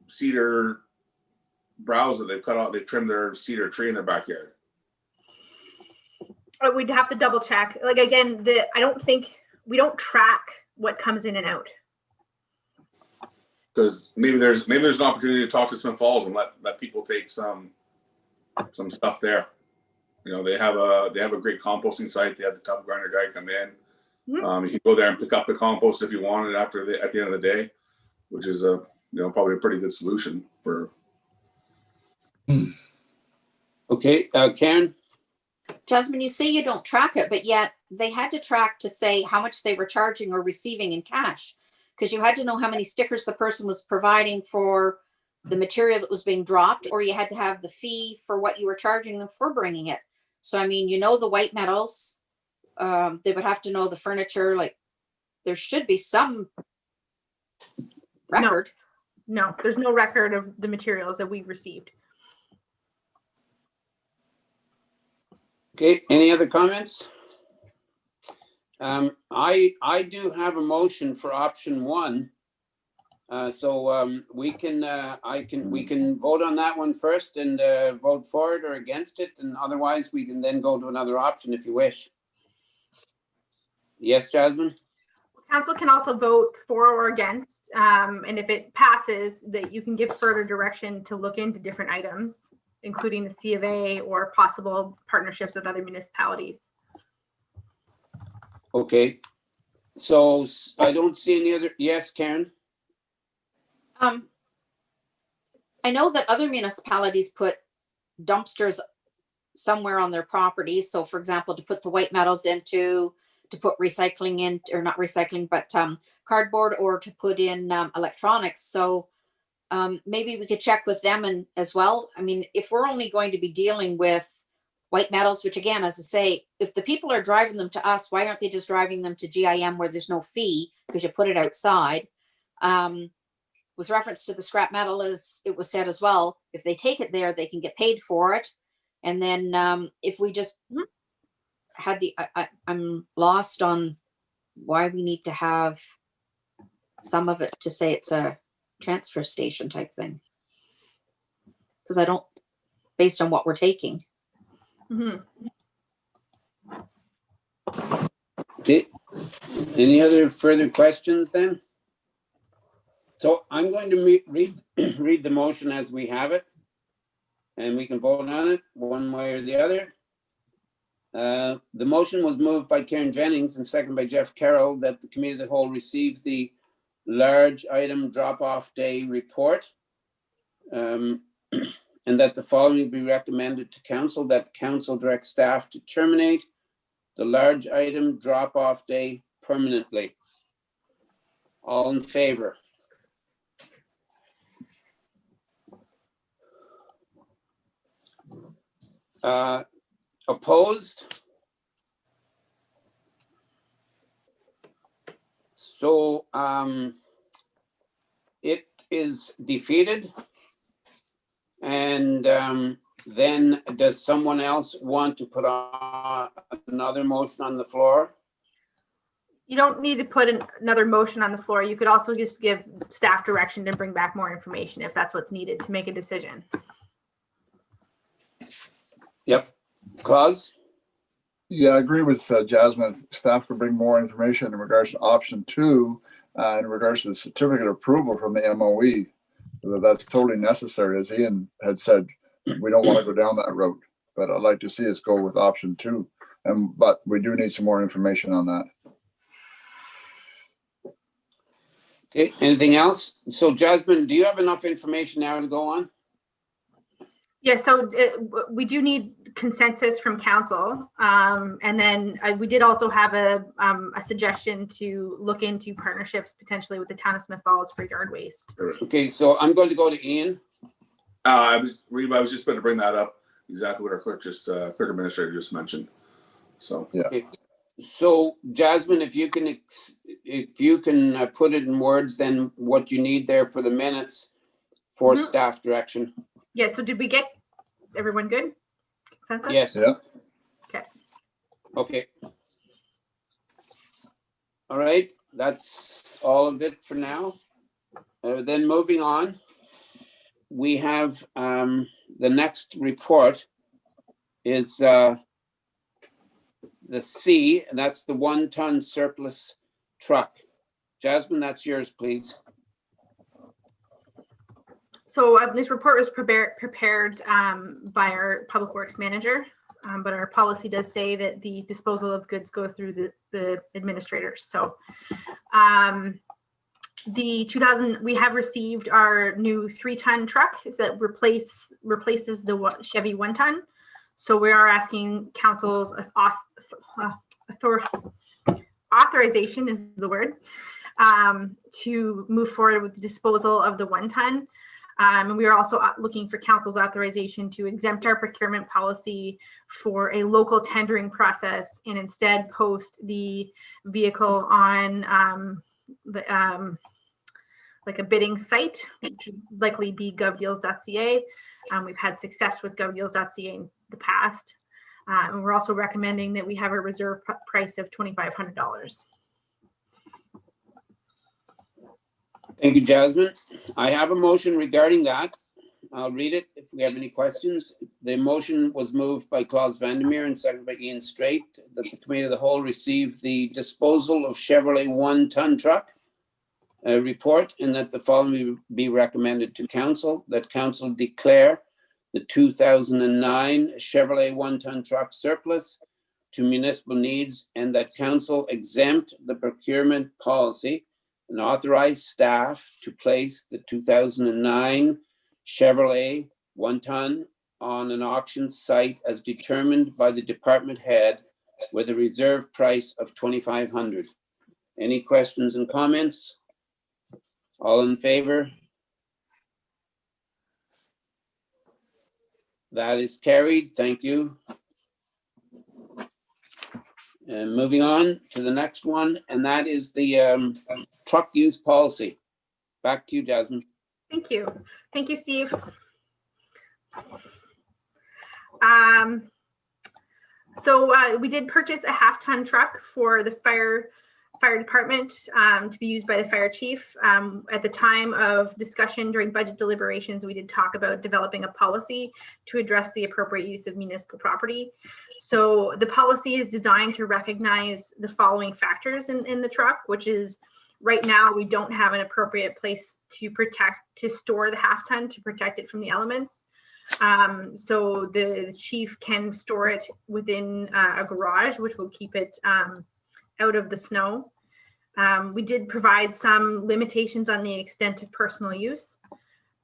cedar browse that they've cut out, they've trimmed their cedar tree in their backyard? We'd have to double check. Like, again, I don't think we don't track what comes in and out. Because maybe there's an opportunity to talk to Smith Falls and let people take some stuff there. They have a great composting site. They have the tub grinder guy come in. Mm-hmm. You can go there and pick up the compost if you want it at the end of the day, which is probably a pretty good solution for. Okay, Karen. Jasmine, you say you don't track it, but yet they had to track to say how much they were charging or receiving in cash, because you had to know how many stickers the person was providing for the material that was being dropped, or you had to have the fee for what you were charging them for bringing it. So, I mean, the white metals, they would have to know the furniture. Like, there should be some record. No, there's no record of the materials that we've received. Okay, any other comments? I do have a motion for option 1. So we can vote on that one first and vote for it or against it, and otherwise we can then go to another option if you wish. Yes, Jasmine? Council can also vote for or against, and if it passes, that you can give further direction to look into different items, including the C of A or possible partnerships with other municipalities. Okay, so I don't see any other. Yes, Karen? I know that other municipalities put dumpsters somewhere on their property. So, for example, to put the white metals into, to put recycling in, or not recycling, but cardboard, or to put in electronics. So maybe we could check with them and as well. I mean, if we're only going to be dealing with white metals, which again, as I say, if the people are driving them to us, why aren't they just driving them to GIM where there's no fee because you put it outside? With reference to the scrap metal, as it was said as well, if they take it there, they can get paid for it. And then if we just had I'm lost on why we need to have some of it to say it's a transfer station type thing. Because I don't, based on what we're taking. Mm-hmm. Okay. Any other further questions then? So I'm going to read the motion as we have it, and we can vote on it one way or the other. The motion was moved by Karen Jennings and seconded by Jeff Carroll that the committee of the whole receive the large item drop-off day report. And that the following be recommended to council, that council direct staff to terminate the large item drop-off day permanently. All in favor? Opposed? So it is defeated. And then does someone else want to put on another motion on the floor? You don't need to put another motion on the floor. You could also just give staff direction to bring back more information if that's what's needed to make a decision. Yep. Claus? Yeah, I agree with Jasmine. Staff could bring more information in regards to option 2, in regards to the certificate of approval from the MOE. That's totally necessary. As Ian had said, we don't want to go down that road, but I'd like to see us go with option 2. But we do need some more information on that. Okay, anything else? So Jasmine, do you have enough information now to go on? Yeah, so we do need consensus from council. And then we did also have a suggestion to look into partnerships potentially with the town of Smith Falls for yard waste. Okay, so I'm going to go to Ian. I was just going to bring that up. Exactly what our clerk administrator just mentioned. So yeah. Okay. So Jasmine, if you can put it in words, then what you need there for the minutes for staff direction. Yeah, so did we get, is everyone good? Consensus? Yes. Yeah. Okay. Okay. All right, that's all of it for now. Then moving on, we have the next report is the C, and that's the 1-ton surplus truck. Jasmine, that's yours, please. So this report was prepared by our public works manager, but our policy does say that the disposal of goods go through the administrators. So we have received our new 3-ton truck that replaces the Chevy 1-ton. So we are asking council's authorization is the word to move forward with the disposal of the 1-ton. And we are also looking for council's authorization to exempt our procurement policy for a local tendering process and instead post the vehicle on like a bidding site, which would likely be govdeals.ca. We've had success with govdeals.ca in the past. And we're also recommending that we have a reserve price of $2,500. Thank you, Jasmine. I have a motion regarding that. I'll read it if we have any questions. The motion was moved by Klaus Vandermeer and seconded by Ian Straight that the committee of the whole receive the disposal of Chevrolet 1-ton truck report and that the following be recommended to council, that council declare the 2009 Chevrolet 1-ton truck surplus to municipal needs and that council exempt the procurement policy and authorize staff to place the 2009 Chevrolet 1-ton on an auction site as determined by the department head with a reserve price of $2,500. Any questions and comments? All in favor? That is carried. Thank you. And moving on to the next one, and that is the truck use policy. Back to you, Jasmine. Thank you. Thank you, Steve. So we did purchase a 1/2-ton truck for the fire department to be used by the fire chief. At the time of discussion during budget deliberations, we did talk about developing a policy to address the appropriate use of municipal property. So the policy is designed to recognize the following factors in the truck, which is right now we don't have an appropriate place to store the 1/2-ton to protect it from the elements. So the chief can store it within a garage, which will keep it out of the snow. We did provide some limitations on the extent of personal use,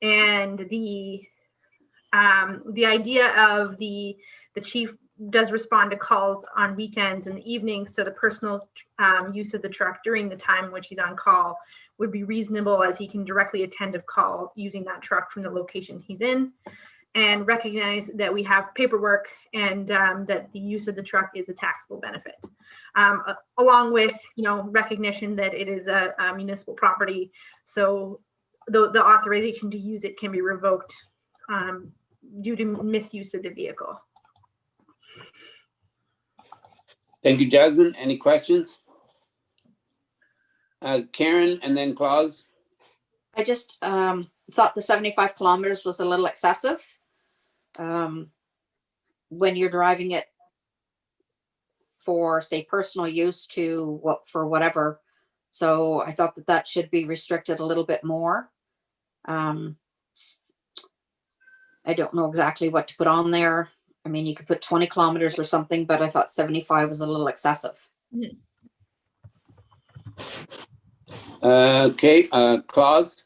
and the idea of the chief does respond to calls on weekends and evenings, so the personal use of the truck during the time which he's on call would be reasonable, as he can directly attend a call using that truck from the location he's in, and recognize that we have paperwork and that the use of the truck is a taxable benefit, along with recognition that it is a municipal property, so the authorization to use it can be revoked due to misuse of the vehicle. Thank you, Jasmine. Any questions? Karen and then Claus. I just thought the 75 kilometers was a little excessive when you're driving it for, say, personal use for whatever. So I thought that should be restricted a little bit more. I don't know exactly what to put on there. I mean, you could put 20 kilometers or something, but I thought 75 was a little excessive. Okay, Claus.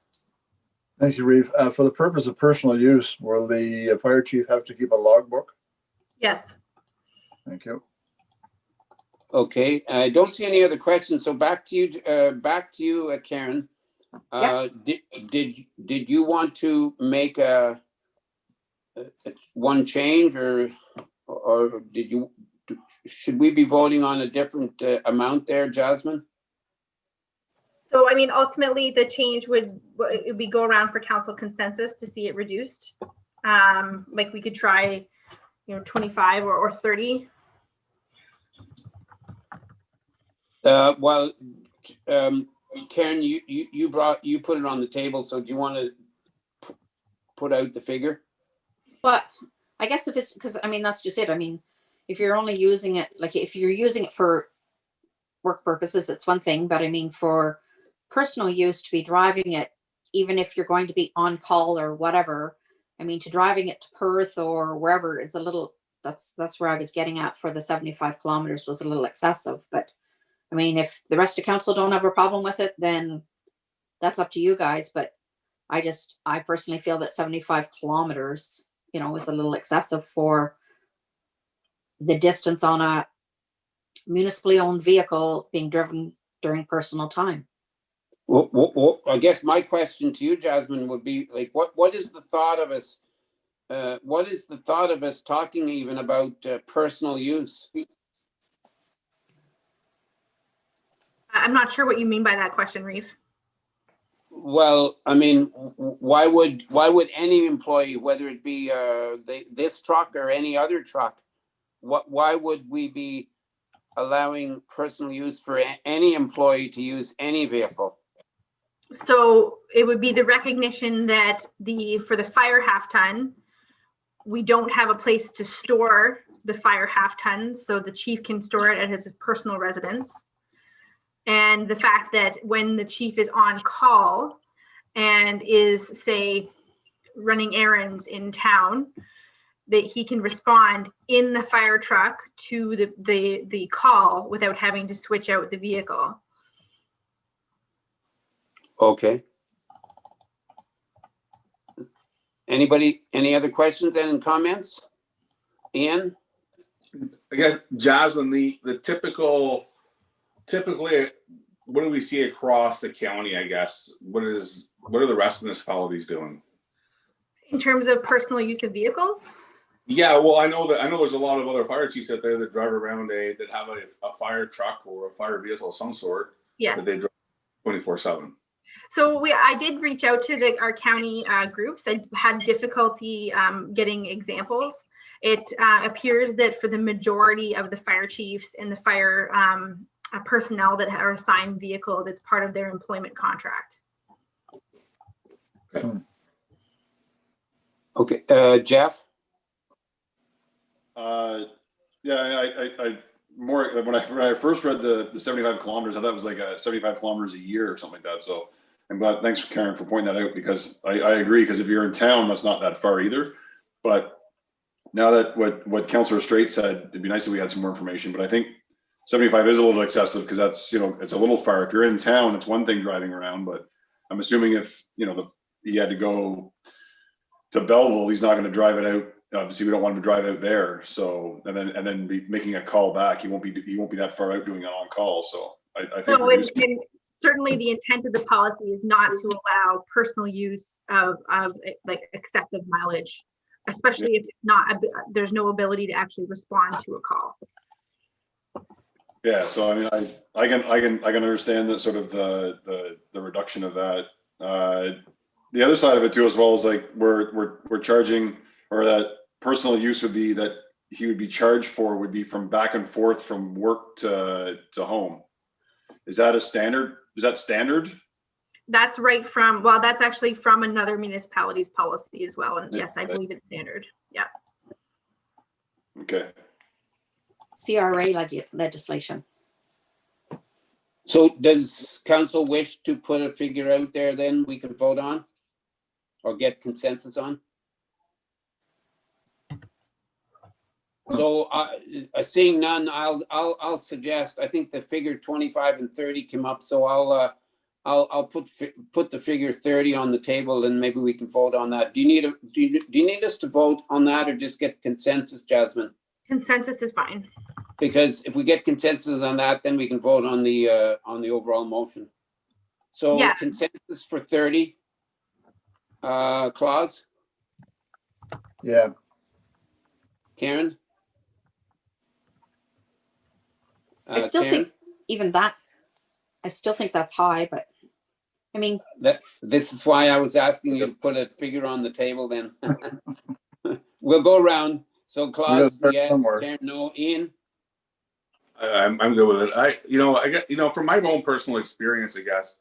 Thank you, Reeve. For the purpose of personal use, will the fire chief have to keep a logbook? Yes. Thank you. Okay, I don't see any other questions. So back to you, Karen. Yep. Did you want to make one change, or should we be voting on a different amount there, Jasmine? So, I mean, ultimately, the change would be go around for council consensus to see it reduced. Like we could try, 25 or 30. Well, Karen, you put it on the table. So do you want to put out the figure? But I guess if it's, because I mean, that's just it. I mean, if you're only using it, like if you're using it for work purposes, it's one thing. But I mean, for personal use, to be driving it, even if you're going to be on call or whatever, I mean, to driving it to Perth or wherever, it's a little, that's where I was getting at for the 75 kilometers was a little excessive. But I mean, if the rest of council don't have a problem with it, then that's up to you guys. But I personally feel that 75 kilometers, is a little excessive for the distance on a municipally owned vehicle being driven during personal time. Well, I guess my question to you, Jasmine, would be like, what is the thought of us? What is the thought of us talking even about personal use? I'm not sure what you mean by that question, Reeve. Well, I mean, why would any employee, whether it be this truck or any other truck, why would we be allowing personal use for any employee to use any vehicle? So it would be the recognition that for the fire half ton, we don't have a place to store the fire half ton, so the chief can store it at his personal residence. And the fact that when the chief is on call and is, say, running errands in town, that he can respond in the fire truck to the call without having to switch out the vehicle. Okay. Anybody, any other questions and comments? Ian? I guess, Jasmine, the typically, what do we see across the county, I guess? What are the rest of the municipalities doing? In terms of personal use of vehicles? Yeah, well, I know there's a lot of other fire chiefs out there that drive around that have a fire truck or a fire vehicle of some sort. Yes. That they drive 24/7. So I did reach out to our county groups. I had difficulty getting examples. It appears that for the majority of the fire chiefs and the fire personnel that are assigned vehicles, it's part of their employment contract. Okay, Jeff? Yeah, I more when I first read the 75 kilometers, I thought it was like 75 kilometers a year or something like that. So I'm glad. Thanks, Karen, for pointing that out, because I agree. Because if you're in town, that's not that far either. But now that what Councillor Straight said, it'd be nice if we had some more information, but I think 75 is a little excessive because that's, it's a little far. If you're in town, it's one thing driving around, but I'm assuming if, he had to go to Belleville, he's not going to drive it out. Obviously we don't want him to drive out there. So, and then be making a call back. He won't be that far out doing it on call. So I think certainly the intent of the policy is not to allow personal use of like excessive mileage, especially if it's not, there's no ability to actually respond to a call. Yeah, so I mean, I can understand that sort of the reduction of that. The other side of it too, as well, is like we're charging, or that personal use would be that he would be charged for would be from back and forth from work to home. Is that a standard? Is that standard? That's right from, well, that's actually from another municipality's policy as well. And yes, I believe it's standard. Yeah. Okay. CRA legislation. So does council wish to put a figure out there then we can vote on or get consensus on? So seeing none, I'll suggest, I think the figure 25 and 30 came up. So I'll put the figure 30 on the table and maybe we can vote on that. Do you need us to vote on that or just get consensus, Jasmine? Consensus is fine. Because if we get consensus on that, then we can vote on the overall motion. So yeah. Consensus for 30, Claus? Yeah. Karen? I still Karen? think even that, I still think that's high, but I mean. This is why I was asking you to put a figure on the table then. We'll go around. So Claus, yes, somewhere. Karen, no, Ian? I'm good with it. I get, from my own personal experience, I guess,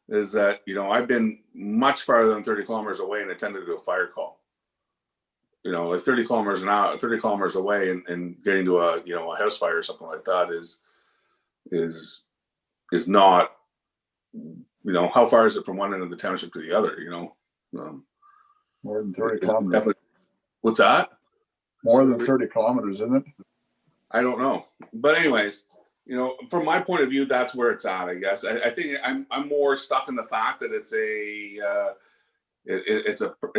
is that, I've been much farther than 30 kilometers away and attended to a fire call. Like 30 kilometers an hour, 30 kilometers away and getting to a house fire or something like that is not, how far is it from one end of the township to the other, More than 30 kilometers. What's that? More than 30 kilometers, isn't it? I don't know. But anyways, from my point of view, that's where it's at, I guess. I think I'm more stuck in the fact that it's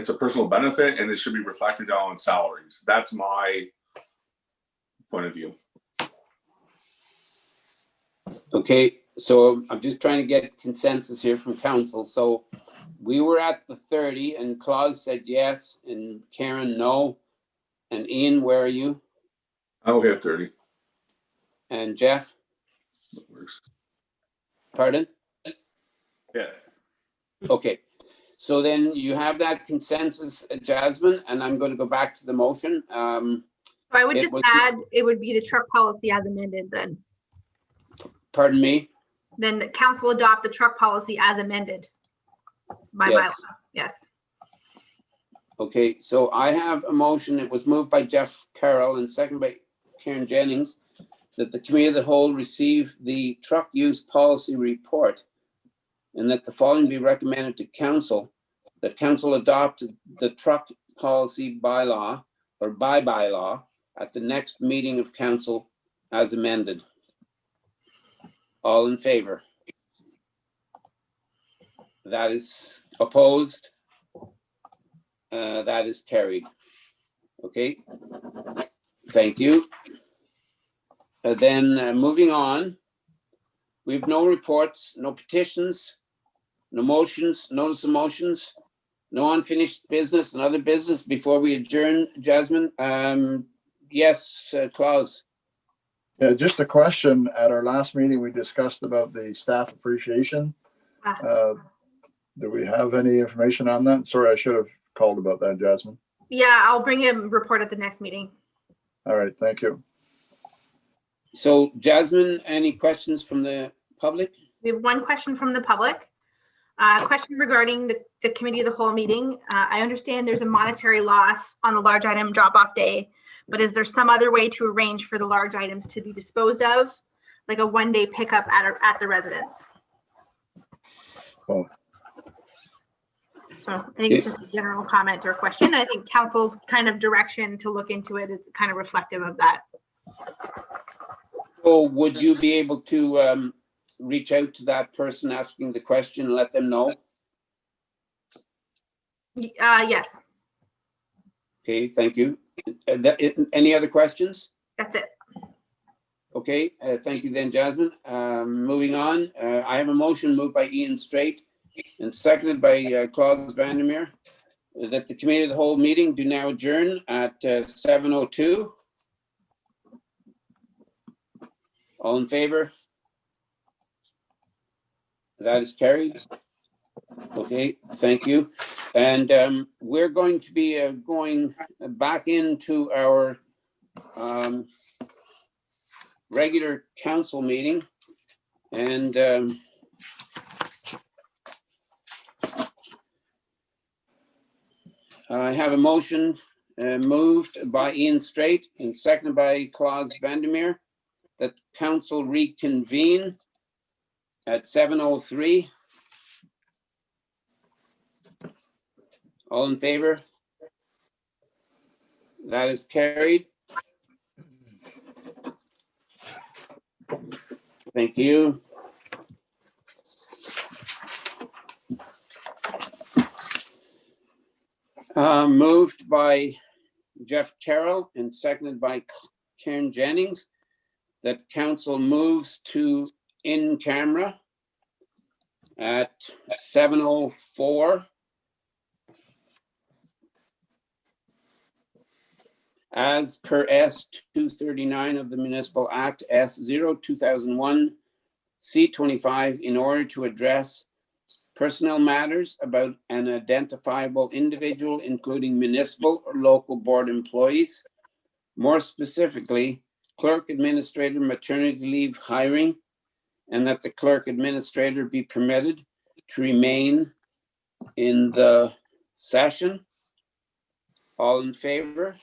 a personal benefit and it should be reflected on salaries. That's my point of view. Okay, so I'm just trying to get consensus here from council. So we were at the 30 and Claus said yes and Karen no. And Ian, where are you? I'm okay at 30. And Jeff? That works. Pardon? Yeah. Okay. So then you have that consensus, Jasmine, and I'm going to go back to the motion. So I would just add, it would be the truck policy as amended then. Pardon me? Then the council adopt the truck policy as amended by bylaw. Yes. Okay, so I have a motion. It was moved by Jeff Carroll and seconded by Karen Jennings that the committee of the whole receive the truck use policy report and that the following be recommended to council, that council adopt the truck policy bylaw or by bylaw at the next meeting of council as amended. All in favor? That is opposed? That is carried. Okay. Thank you. Then moving on, we have no reports, no petitions, no motions, notice of motions, no unfinished business and other business before we adjourn. Jasmine, yes, Claus. Yeah, just a question. At our last meeting, we discussed about the staff appreciation. Do we have any information on that? Sorry, I should have called about that, Jasmine. Yeah, I'll bring a report at the next meeting. All right, thank you. So Jasmine, any questions from the public? We have one question from the public. Question regarding the committee of the whole meeting. I understand there's a monetary loss on the large item drop-off day, but is there some other way to arrange for the large items to be disposed of, like a one-day pickup at the residence? Oh. So I think it's just a general comment or question. I think council's kind of direction to look into it is kind of reflective of that. So would you be able to reach out to that person asking the question and let them know? Yes, Okay, thank you. Any other questions? that's it. Okay, thank you then, Jasmine. Moving on, I have a motion moved by Ian Straight and seconded by Claude Vandermeer that the committee of the whole meeting do now adjourn at 7:02. All in favor? That is carried. Okay, thank you. And we're going to be going back into our regular council meeting. And I have a motion moved by Ian Straight and seconded by Claude Vandermeer that council reconvene at 7:03. All in favor? That is carried. Thank you. Moved by Jeff Carroll and seconded by Karen Jennings that council moves to in camera at 7:04. As per S 239 of the Municipal Act S 0/2001 C25 in order to address personnel matters about an identifiable individual, including municipal or local board employees. More specifically, clerk administrator maternity leave hiring, and that the clerk administrator be permitted to remain in the session. All in favor?